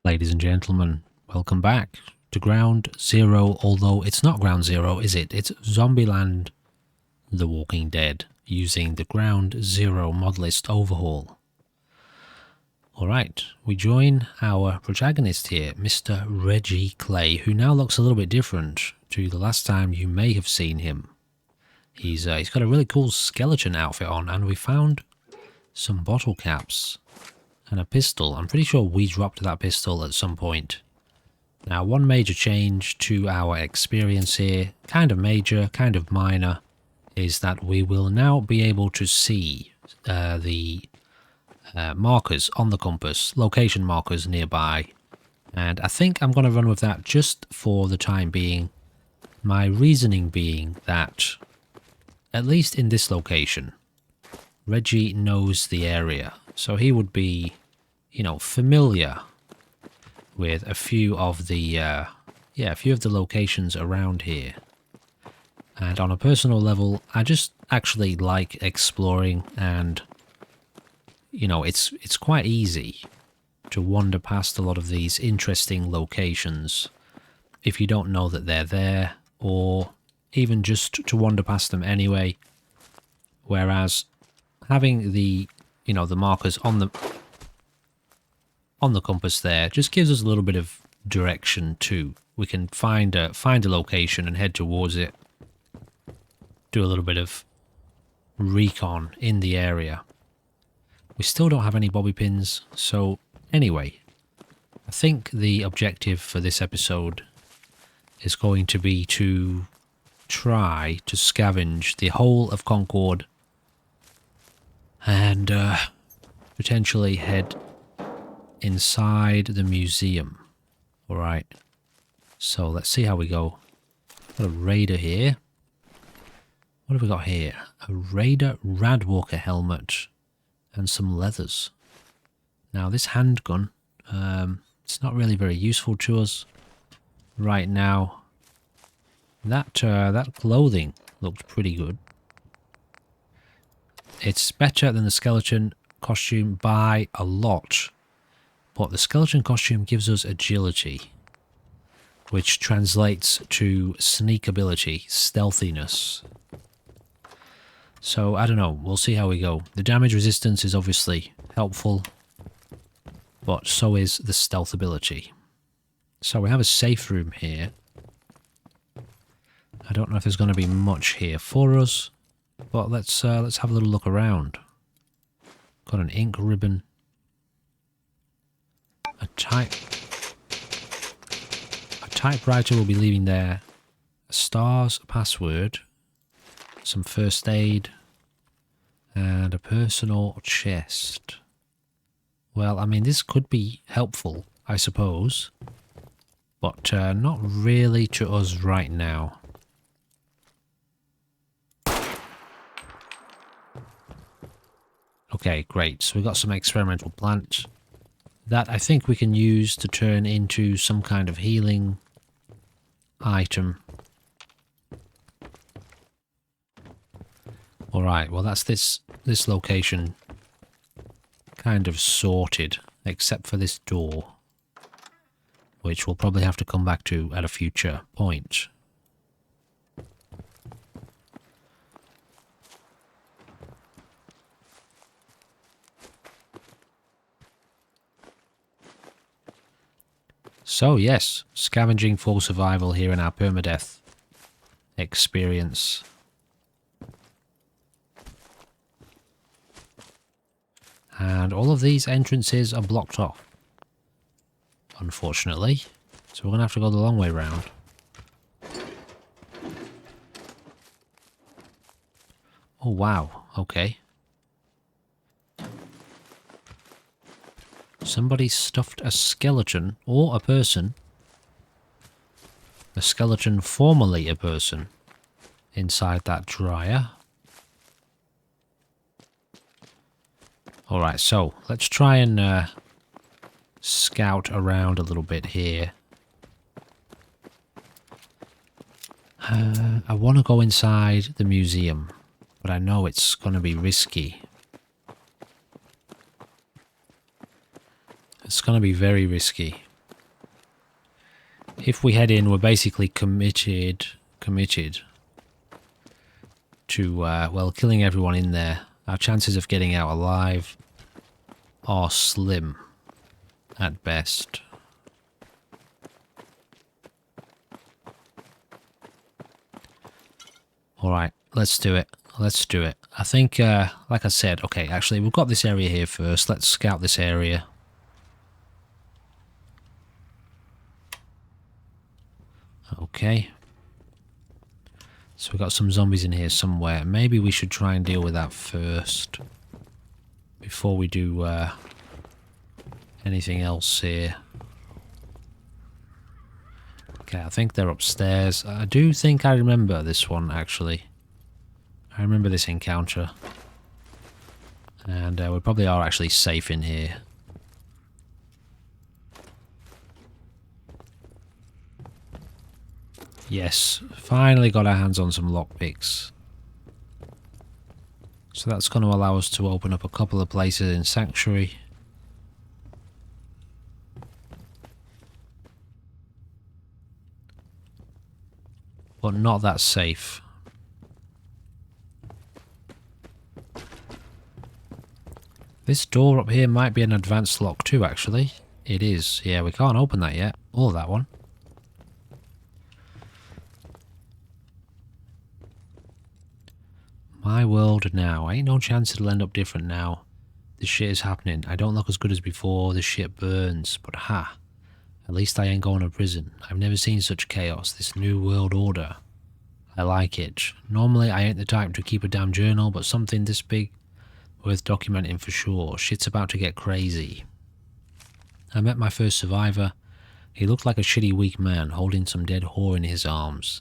Ladies and gentlemen, welcome back to Ground Zero, although it's not Ground Zero, is it? It's Zombieland The Walking Dead, using the Ground Zero Modlist overhaul. Alright, we join our protagonist here, Mr. Reggie Clay, who now looks a little bit different to the last time you may have seen him. He's got a really cool skeleton outfit on, and we found some bottle caps and a pistol. I'm pretty sure we dropped that pistol at some point. Now, one major change to our experience here, kind of major, kind of minor, is that we will now be able to see the markers on the compass, location markers nearby. And I think I'm going to run with that just for the time being. My reasoning being that, at least in this location, Reggie knows the area. So he would be, you know, familiar with a few of the locations around here. And on a personal level, I just actually like exploring, and you know, it's quite easy to wander past a lot of these interesting locations if you don't know that they're there, or even just to wander past them anyway. Whereas having the, you know, the markers on the compass there just gives us a little bit of direction too. We can find a location and head towards it. Do a little bit of recon in the area. We still don't have any bobby pins, so anyway, I think the objective for this episode is going to be to try to scavenge the whole of Concord and potentially head inside the museum. Alright, so let's see how we go. Got a raider here. What have we got here? A Raider Radwalker helmet and some leathers. Now this handgun, it's not really very useful to us right now. That clothing looked pretty good. It's better than the skeleton costume by a lot, but the skeleton costume gives us agility, which translates to sneakability, stealthiness. So, I don't know, we'll see how we go. The damage resistance is obviously helpful, but so is the stealth ability. So we have a safe room here. I don't know if there's going to be much here for us, but let's have a little look around. Got an ink ribbon. A typewriter we'll be leaving there. A STARS password. Some first aid, and a personal chest. Well, I mean, this could be helpful, I suppose, but not really to us right now. Okay, great. So we got some experimental plant that I think we can use to turn into some kind of healing item. Alright, well that's this location kind of sorted, except for this door, which we'll probably have to come back to at a future point. So yes, scavenging for survival here in our permadeath experience. And all of these entrances are blocked off, unfortunately. So we're going to have to go the long way round. Oh wow, okay. Somebody stuffed a skeleton, or a person. A skeleton, formerly a person, inside that dryer. Alright, so let's try and scout around a little bit here. I want to go inside the museum, but I know it's going to be risky. It's going to be very risky. if we head in, we're basically committed to, well, killing everyone in there. Our chances of getting out alive are slim at best. Alright, let's do it. Let's do it. I think, like I said, okay, actually, we've got this area here first. Let's scout this area. Okay. So we've got some zombies in here somewhere. Maybe we should try and deal with that first. Before we do anything else here. Okay, I think they're upstairs. I do think I remember this one, actually. I remember this encounter. And we probably are actually safe in here. Yes, finally got our hands on some lockpicks. So that's going to allow us to open up a couple of places in Sanctuary. But not that safe. This door up here might be an advanced lock too, actually. It is. Yeah, we can't open that yet. Or that one. My world now. Ain't no chance it'll end up different now. This shit is happening. I don't look as good as before. This shit burns. But ha. At least I ain't going to prison. I've never seen such chaos. This new world order. I like it. Normally I ain't the type to keep a damn journal, but something this big worth documenting for sure. Shit's about to get crazy. I met my first survivor. He looked like a shitty weak man holding some dead whore in his arms.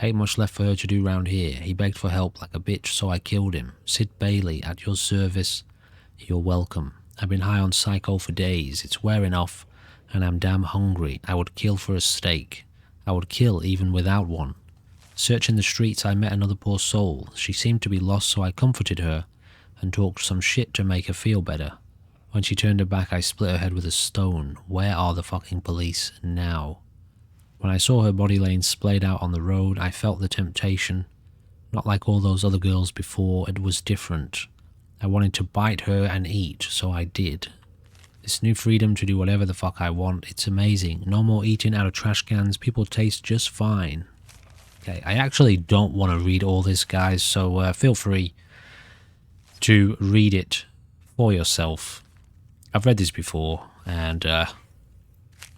Ain't much left for her to do round here. He begged for help like a bitch, so I killed him. Sid Bailey, at your service. You're welcome. I've been high on psycho for days. It's wearing off, and I'm damn hungry. I would kill for a steak. I would kill even without one. Searching the streets, I met another poor soul. She seemed to be lost, so I comforted her and talked some shit to make her feel better. When she turned her back, I split her head with a stone. Where are the fucking police now? When I saw her body laying splayed out on the road, I felt the temptation. Not like all those other girls before, it was different. I wanted to bite her and eat, so I did. This new freedom to do whatever the fuck I want, it's amazing. No more eating out of trash cans, people taste just fine. Okay, I actually don't want to read all this, guys, so feel free to read it for yourself. I've read this before, and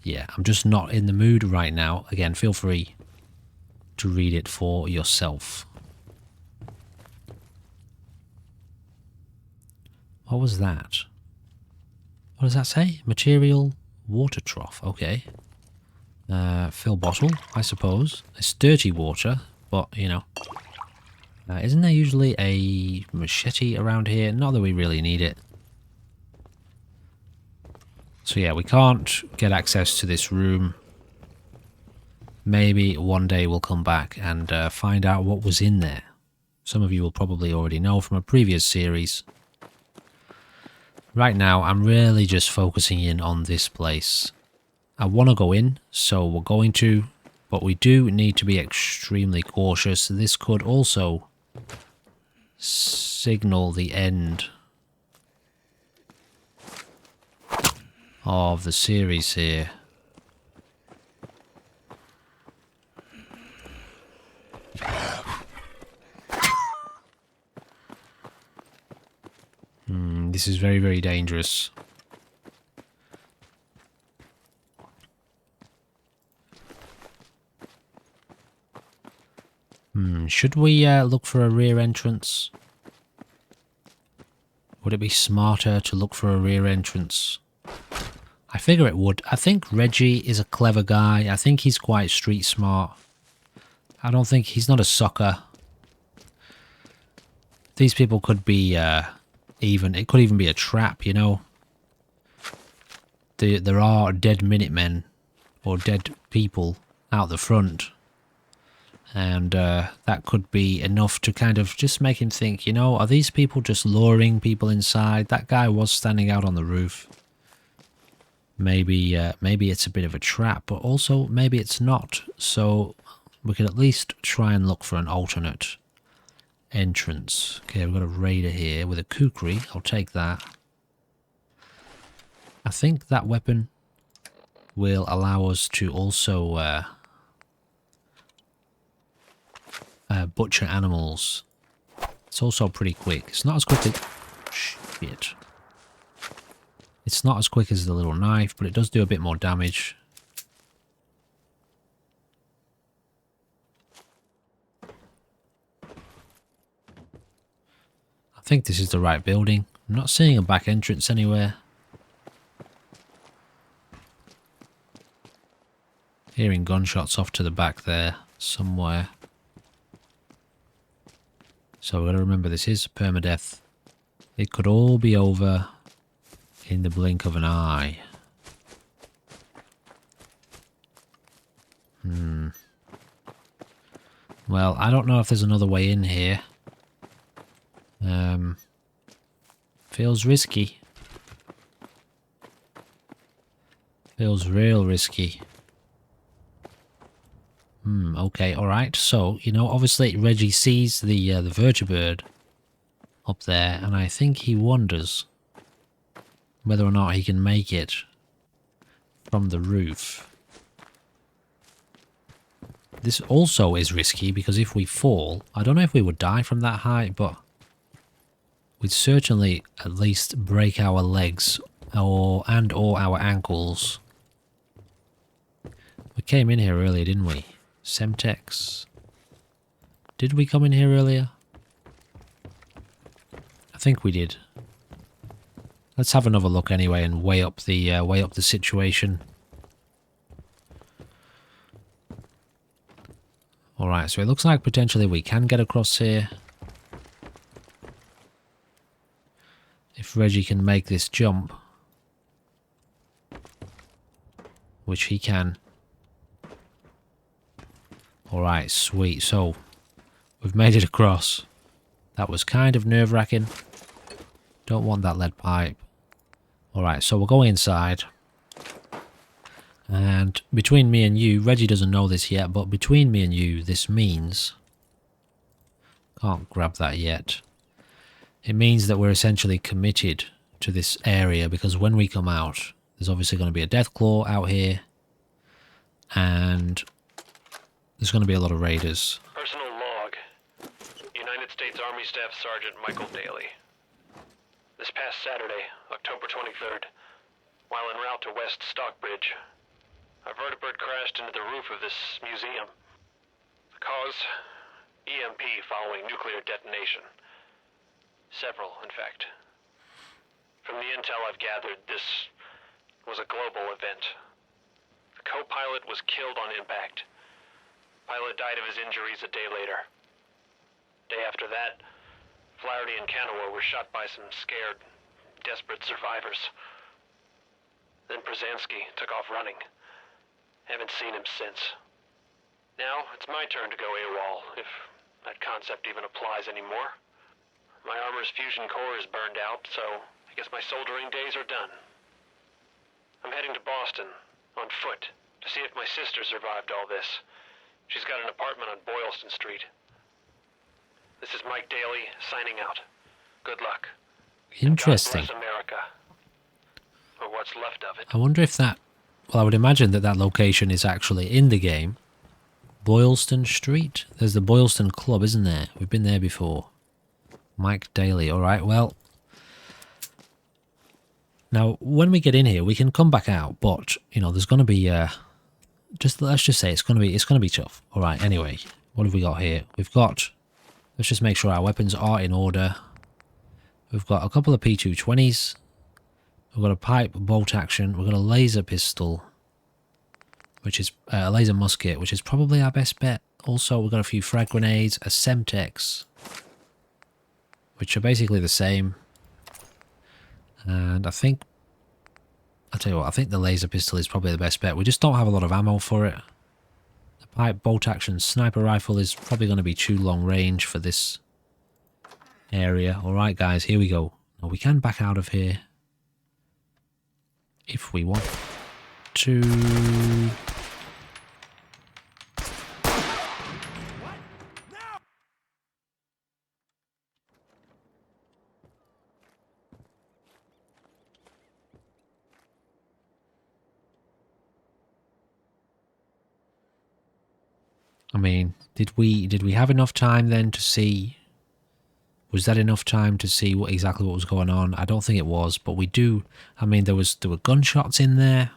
yeah, I'm just not in the mood right now. Again, feel free to read it for yourself. What was that? What does that say? Material water trough. Okay. Fill bottle, I suppose. It's dirty water, but, you know. Isn't there usually a machete around here? Not that we really need it. So yeah, we can't get access to this room. Maybe one day we'll come back and find out what was in there. Some of you will probably already know from a previous series. Right now, I'm really just focusing in on this place. I want to go in, so we're going to, but we do need to be extremely cautious. This could also signal the end of the series here. This is very, very dangerous. Should we look for a rear entrance? Would it be smarter to look for a rear entrance? I figure it would. I think Reggie is a clever guy. I think he's quite street smart. I don't think he's not a sucker. These people could be it could even be a trap, you know. There are dead Minutemen or dead people out the front. And that could be enough to kind of just make him think, you know, are these people just luring people inside? That guy was standing out on the roof. maybe it's a bit of a trap, but also maybe it's not. So we could at least try and look for an alternate entrance. Okay, we've got a raider here with a kukri. I'll take that. I think that weapon will allow us to also butcher animals. It's also pretty quick. It's not as quick as... Shit. It's not as quick as the little knife, but it does do a bit more damage. I think this is the right building. I'm not seeing a back entrance anywhere. Hearing gunshots off to the back there somewhere. So we've got to remember this is permadeath. It could all be over in the blink of an eye. Well, I don't know if there's another way in here. Feels risky. Feels real risky. Okay, alright. So, you know, obviously Reggie sees the vertibird up there, and I think he wonders whether or not he can make it from the roof. This also is risky, because if we fall, I don't know if we would die from that height, but we'd certainly at least break our legs or our ankles. We came in here earlier, didn't we? Semtex. Did we come in here earlier? I think we did. Let's have another look anyway and weigh up the situation. Alright, so it looks like potentially we can get across here. If Reggie can make this jump. Which he can. Alright, sweet. So, we've made it across. That was kind of nerve-wracking. Don't want that lead pipe. Alright, so we'll go inside. And between me and you, Reggie doesn't know this yet, but between me and you, this means... Can't grab that yet. It means that we're essentially committed to this area, because when we come out, there's obviously going to be a Deathclaw out here. And there's going to be a lot of raiders. Personal log. United States Army Staff Sergeant Michael Daly. This past Saturday, October 23rd, while en route to West Stockbridge, a vertibird crashed into the roof of this museum. The cause? EMP following nuclear detonation. Several, in fact. From the intel I've gathered, this was a global event. The co-pilot was killed on impact. Pilot died of his injuries a day later. Day after that, Flaherty and Canower were shot by some scared, desperate survivors. Then Brzezinski took off running. Haven't seen him since. Now, it's my turn to go AWOL, if that concept even applies anymore. My armor's fusion core is burned out, so I guess my soldering days are done. I'm heading to Boston, on foot, to see if my sister survived all this. She's got an apartment on Boylston Street. This is Mike Daly, signing out. Good luck. Interesting. God bless America. Or what's left of it. I wonder if that... Well, I would imagine that that location is actually in the game. Boylston Street? There's the Boylston Club, isn't there? We've been there before. Mike Daly. Alright, well... Now, when we get in here, we can come back out, but, you know, there's going to be... let's just say it's going to be tough. Alright, anyway. What have we got here? We've got... Let's just make sure our weapons are in order. We've got a couple of P220s. We've got a pipe bolt action. We've got a laser pistol, which is a laser musket, which is probably our best bet. Also, we've got a few frag grenades, a Semtex, which are basically the same. And I think, I'll tell you what, I think the laser pistol is probably the best bet. We just don't have a lot of ammo for it. The pipe bolt action sniper rifle is probably going to be too long range for this area. Alright guys, here we go. Now we can back out of here if we want. to... I mean, did we have enough time then to see? Was that enough time to see exactly what was going on? I don't think it was, but we do. I mean, there were gunshots in there.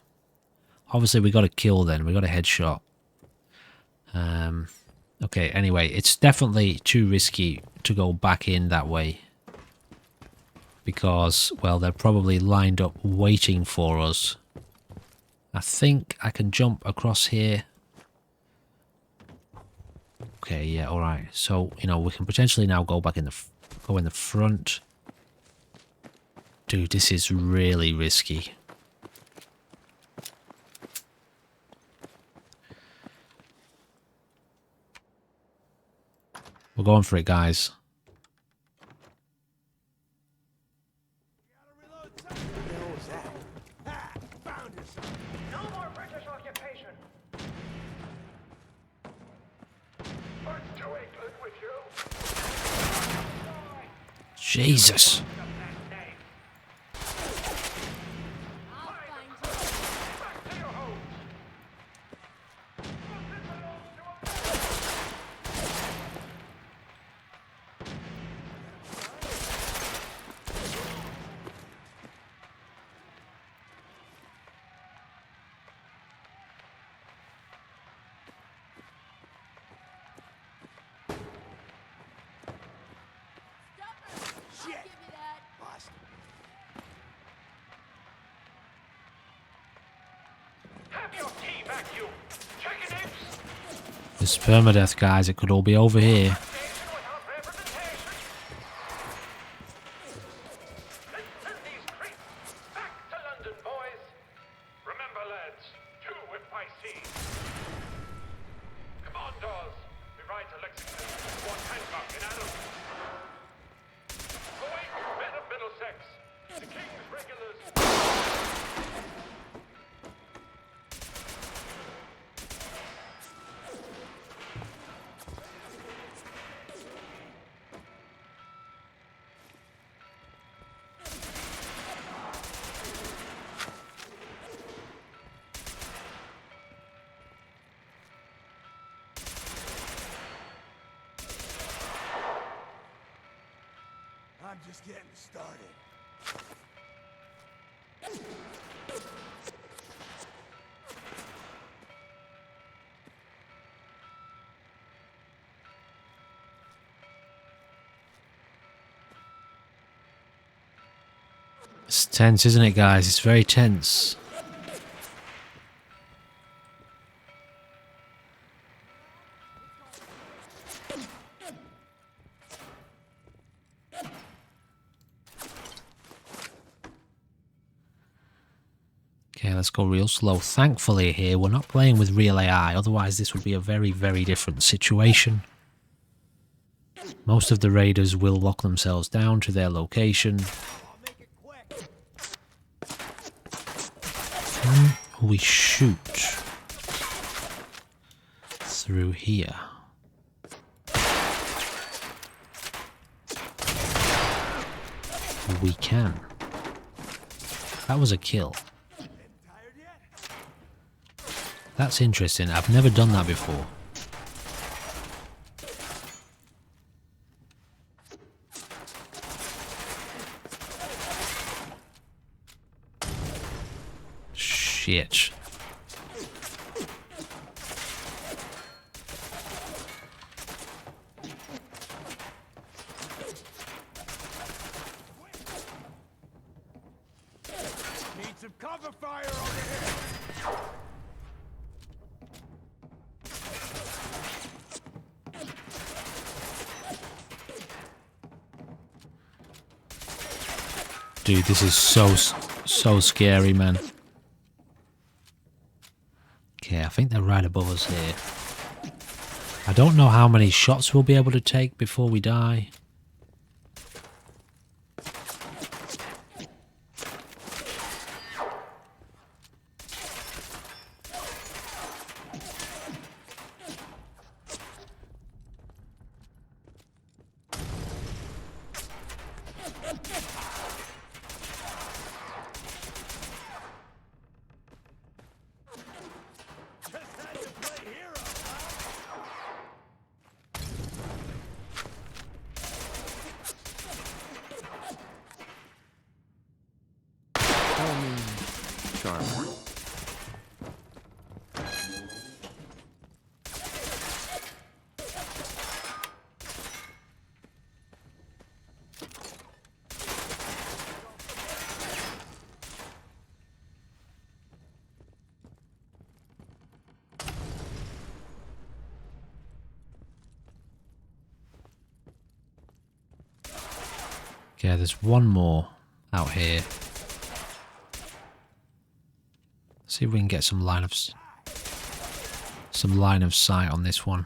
Obviously, we got a kill then. We got a headshot. Okay. Anyway, it's definitely too risky to go back in that way because, well, they're probably lined up waiting for us. I think I can jump across here. Okay, yeah, all right. So, you know, we can potentially now go back in the front. Dude, this is really risky. We're going for it, guys. No more British occupation. What's doing good with you? Jesus. This permadeath, guys, it could all be over here. I'm just getting started. It's tense, isn't it, guys? It's very tense. Okay, let's go real slow. Thankfully here, we're not playing with real AI, otherwise this would be a very, very different situation. Most of the raiders will lock themselves down to their location. Can we shoot through here? We can. That was a kill. That's interesting. I've never done that before. Shit. Need some cover fire over here. Dude, this is so scary, man. Okay, I think they're right above us here. I don't know how many shots we'll be able to take before we die. Okay, there's one more out here. See if we can get some line of sight on this one.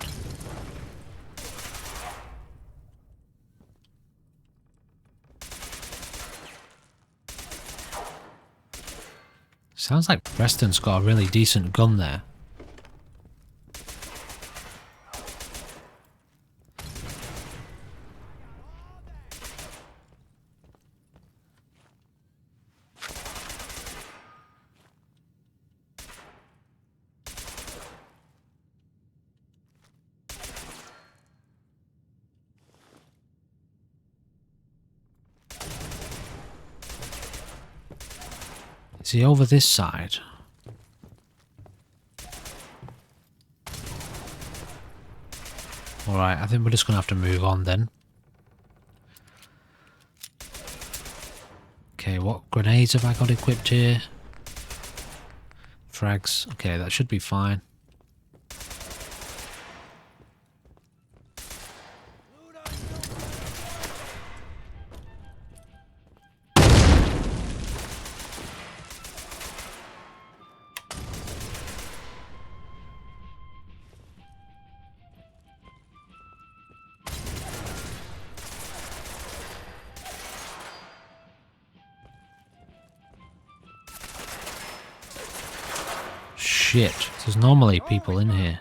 Sounds like Preston's got a really decent gun there. Is he over this side? Alright, I think we're just going to have to move on then. Okay, what grenades have I got equipped here? Frags. Okay, that should be fine. Shit, there's normally people in here.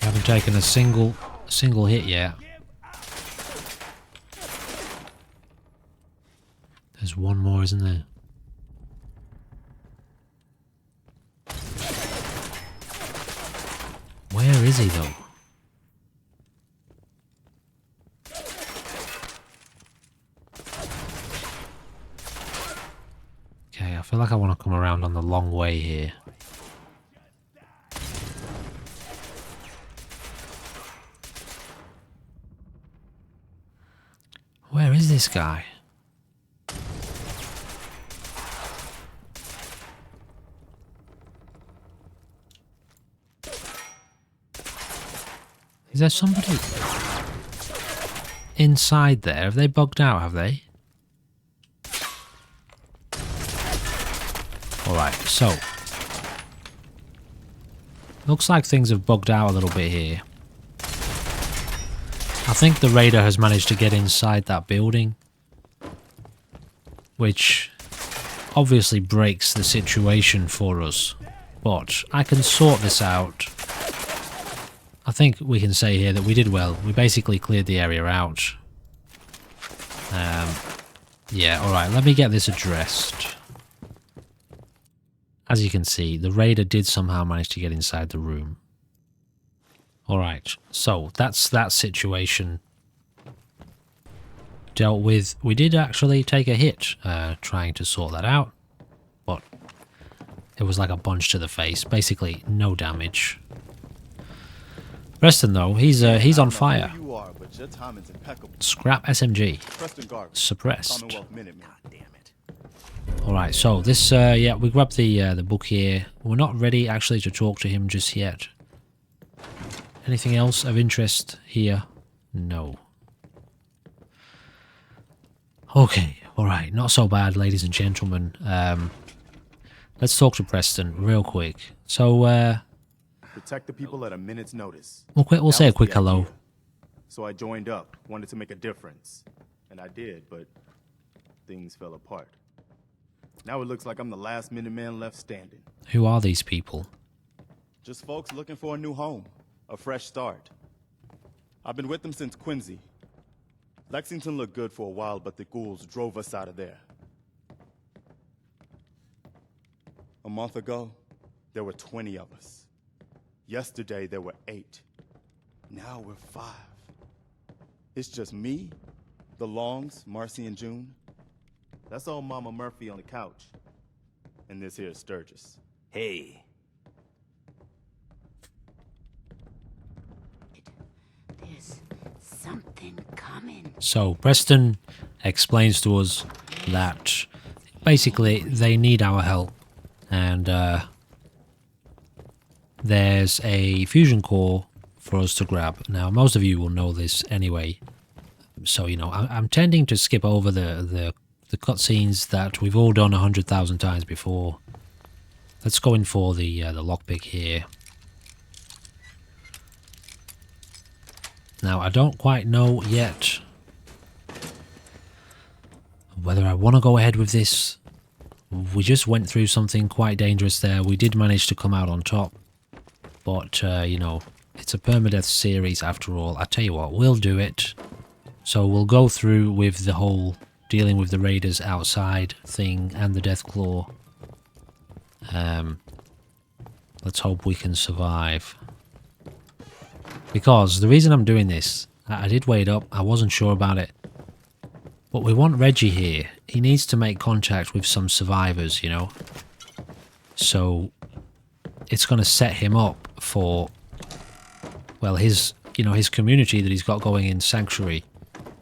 I haven't taken a single hit yet. There's one more, isn't there? Where is he, though? Okay, I feel like I want to come around on the long way here. Where is this guy? Is there somebody inside there? Have they bugged out, have they? Alright, so. Looks like things have bugged out a little bit here. I think the raider has managed to get inside that building, which obviously breaks the situation for us. But I can sort this out. I think we can say here that we did well. We basically cleared the area out. Yeah, alright, let me get this addressed. As you can see, the raider did somehow manage to get inside the room. Alright, so that's that situation dealt with. We did actually take a hit trying to sort that out, but it was like a punch to the face. Basically, no damage. Preston, though, he's on fire. Scrap SMG. Suppressed. Alright, so this, yeah, we grabbed the book here. We're not ready, actually, to talk to him just yet. Anything else of interest here? No. Okay, alright, not so bad, ladies and gentlemen. Let's talk to Preston real quick. So, protect the people at a minute's notice. We'll say a quick hello. So I joined up, wanted to make a difference. And I did, but things fell apart. Now it looks like I'm the last Minuteman left standing. Who are these people? Just folks looking for a new home, a fresh start. I've been with them since Quincy. Lexington looked good for a while, but the ghouls drove us out of there. A month ago, there were 20 of us. Yesterday, there were 8. Now we're 5. It's just me, the Longs, Marcy, and June. That's all Mama Murphy on the couch. And this here is Sturgis. Hey. There's something coming. So Preston explains to us that basically they need our help, and there's a fusion core for us to grab. Now, most of you will know this anyway, so you know I'm tending to skip over the cutscenes that we've all done 100,000 times before. Let's go in for the lockpick here. Now, I don't quite know yet whether I want to go ahead with this. We just went through something quite dangerous there. We did manage to come out on top, but you know, it's a permadeath series after all. I tell you what, we'll do it. So we'll go through with the whole dealing with the raiders outside thing and the death claw. Let's hope we can survive. Because the reason I'm doing this, I did weigh it up, I wasn't sure about it. But we want Reggie here. He needs to make contact with some survivors, you know. So it's going to set him up for, well, his community that he's got going in Sanctuary.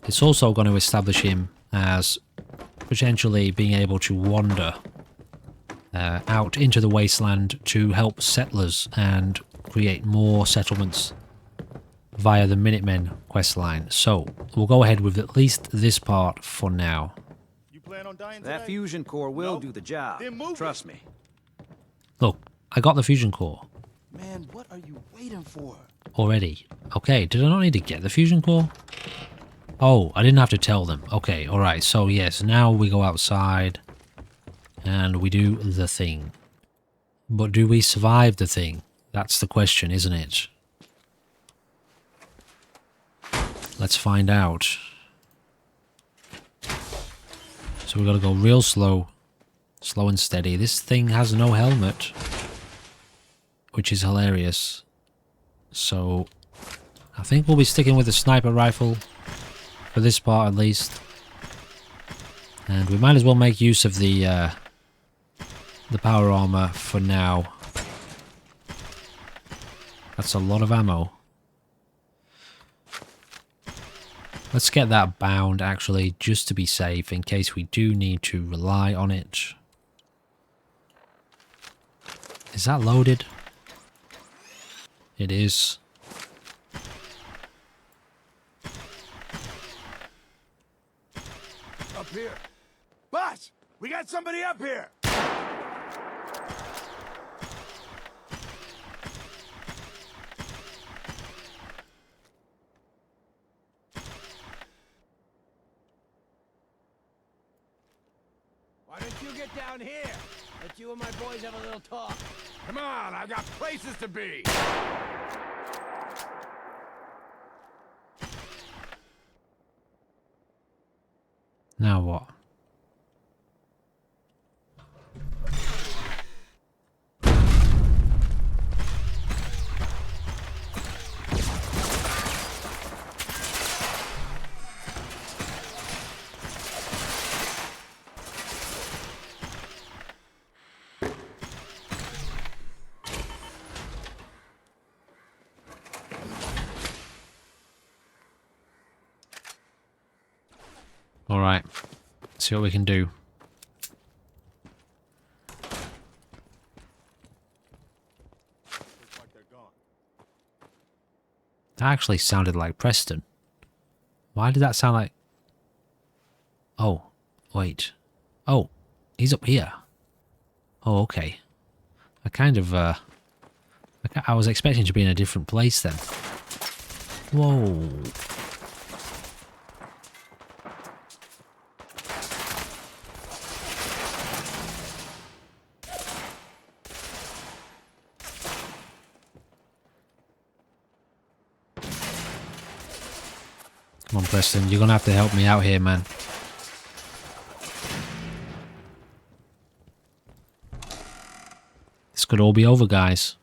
It's also going to establish him as potentially being able to wander out into the wasteland to help settlers and create more settlements via the Minutemen questline. So we'll go ahead with at least this part for now. You plan on dying That today? fusion core will Nope. do the job. Then move it. Trust me. Look, I got the fusion core Man, what are you waiting for? already. Okay, did I not need to get the fusion core? Oh, I didn't have to tell them. Okay, alright, so yes, now we go outside and we do the thing. But do we survive the thing? That's the question, isn't it? Let's find out. So we gotta go real slow. Slow and steady. This thing has no helmet, which is hilarious. So I think we'll be sticking with the sniper rifle for this part at least. And we might as well make use of the power armor for now. That's a lot of ammo. Let's get that bound actually, just to be safe in case we do need to rely on it. Is that loaded? It is. Up here. Boss, we got somebody up here. Why don't you get down here? Let you and my boys have a little talk. Come on, I've got places to be. Now what? Alright, see what we can do. Looks like they're gone. That actually sounded like Preston. Why did that sound like... Oh, wait. Oh, he's up here. Oh, okay. I kind of, I was expecting to be in a different place then. Whoa. Come on, Preston. You're going to have to help me out here, man. This could all be over, guys.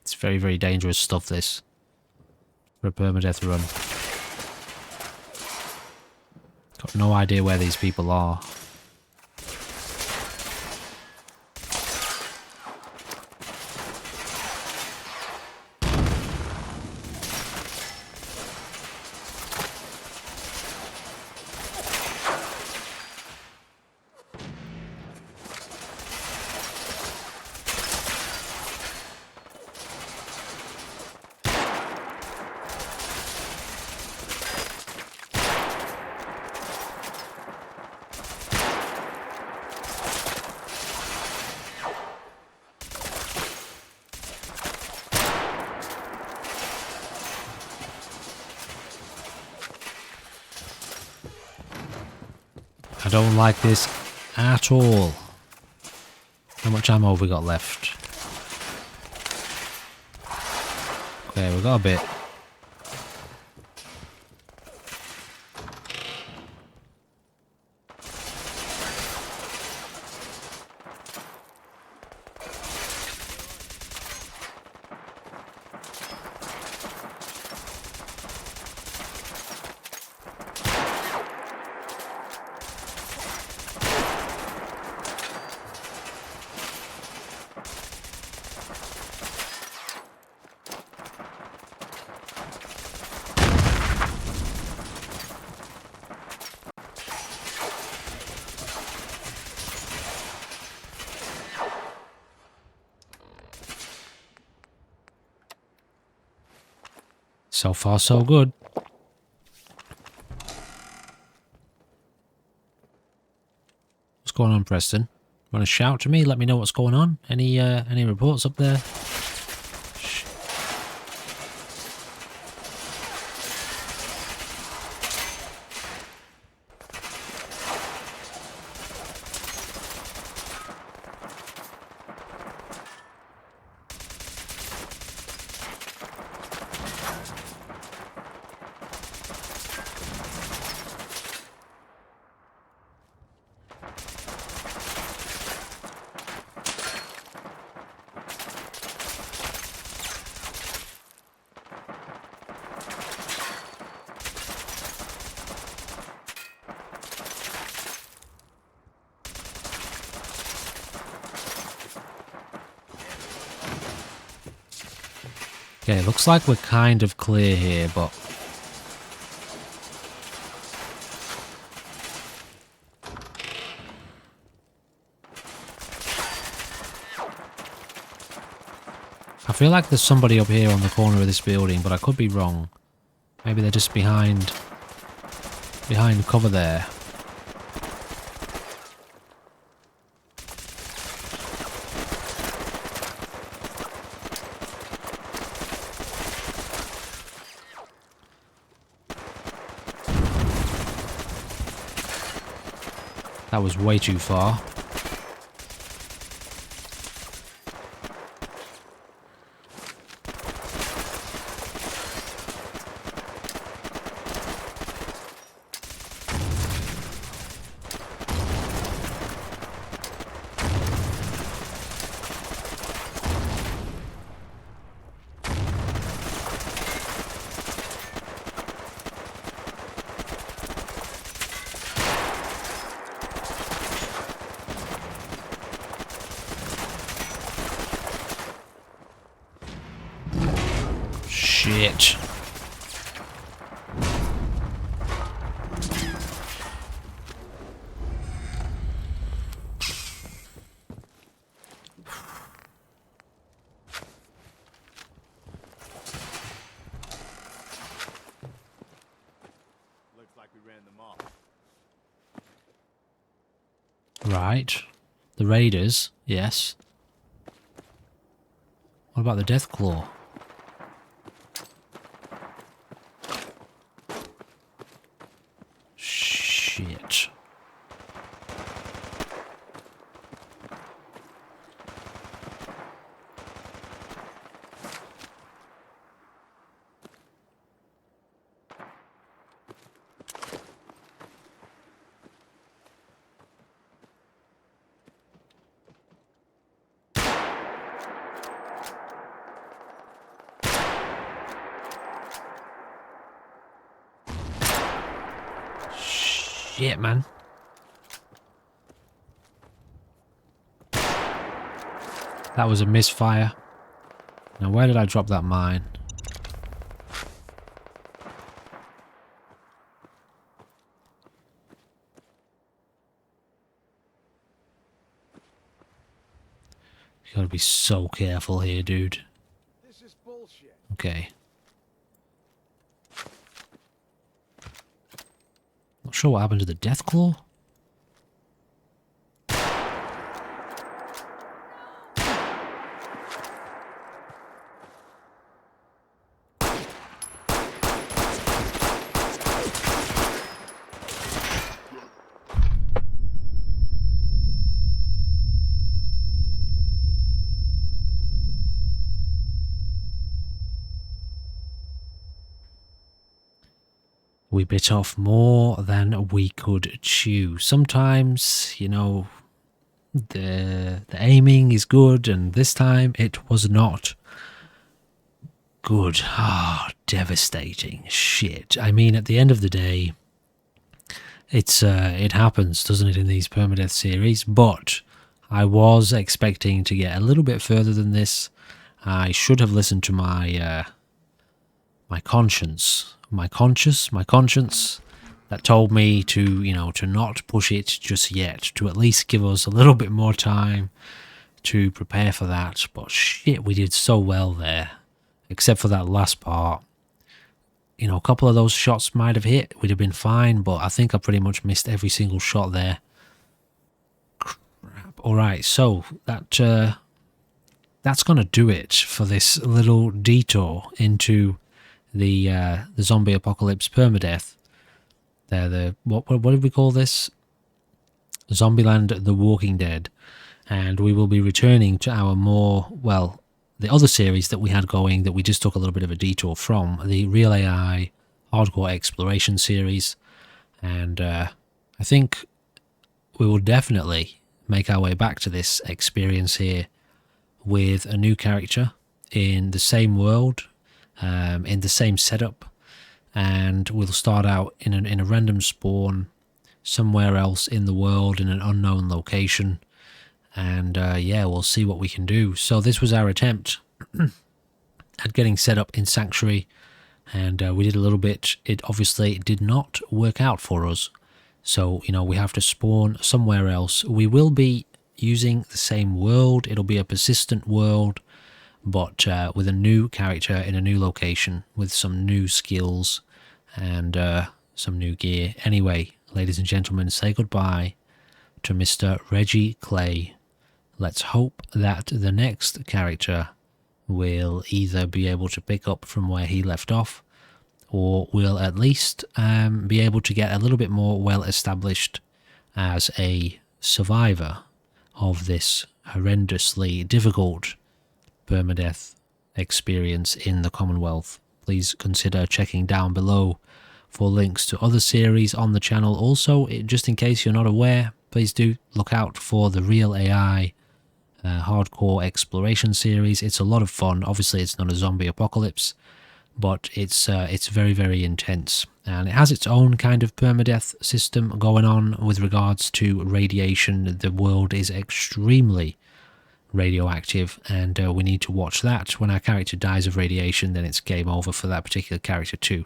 It's very, very dangerous stuff, this. For a permadeath run. Got no idea where these people are. I don't like this at all. How much ammo have we got left? Okay, we've got a bit. So far, so good. What's going on, Preston? Want to shout to me? Let me know what's going on. Any reports up there? Okay, looks like we're kind of clear here, but... I feel like there's somebody up here on the corner of this building, but I could be wrong. Maybe they're just behind cover there. That was way too far. Shit. Looks like we ran them off. Right. The raiders, yes. What about the death claw? Shit. Shit, man. That was a misfire. Now, where did I drop that mine? You gotta be so careful here, dude. This is bullshit. Okay. Not sure what happened to the death claw. We bit off more than we could chew. Sometimes, you know, the aiming is good, and this time it was not good. Ah, devastating shit. I mean, at the end of the day, it happens, doesn't it, in these permadeath series? But I was expecting to get a little bit further than this. I should have listened to my my conscience that told me to, you know, to not push it just yet, to at least give us a little bit more time to prepare for that. But shit, we did so well there, except for that last part. You know, a couple of those shots might have hit, we'd have been fine, but I think I pretty much missed every single shot there. Crap. Alright, so that's gonna do it for this little detour into the zombie apocalypse permadeath. They're the what did we call this? Zombieland: The Walking Dead, and we will be returning to our more, well, the other series that we had going that we just took a little bit of a detour from, the Real AI Hardcore Exploration series, and I think we will definitely make our way back to this experience here with a new character in the same world. In the same setup, and we'll start out in a random spawn somewhere else in the world in an unknown location, and yeah, we'll see what we can do. So this was our attempt at getting set up in Sanctuary, and we did a little bit. It obviously did not work out for us, so you know, we have to spawn somewhere else. We will be using the same world. It'll be a persistent world, but with a new character in a new location, with some new skills and some new gear. Anyway, ladies and gentlemen, say goodbye to Mr. Reggie Clay. Let's hope that the next character will either be able to pick up from where he left off, or will at least be able to get a little bit more well established as a survivor of this horrendously difficult permadeath experience in the Commonwealth. Please consider checking down below for links to other series on the channel. Also, just in case you're not aware, please do look out for the Real AI Hardcore Exploration series. It's a lot of fun. Obviously, it's not a zombie apocalypse, but it's very, very intense, and it has its own kind of permadeath system going on with regards to radiation. The world is extremely radioactive, and we need to watch that. When our character dies of radiation, then it's game over for that particular character too.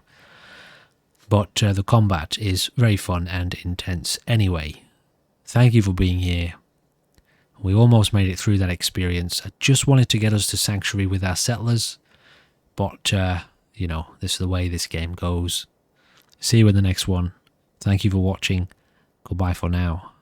But the combat is very fun and intense. Anyway, thank you for being here. We almost made it through that experience. I just wanted to get us to Sanctuary with our settlers, but you know, this is the way this game goes. See you in the next one. Thank you for watching. Goodbye for now.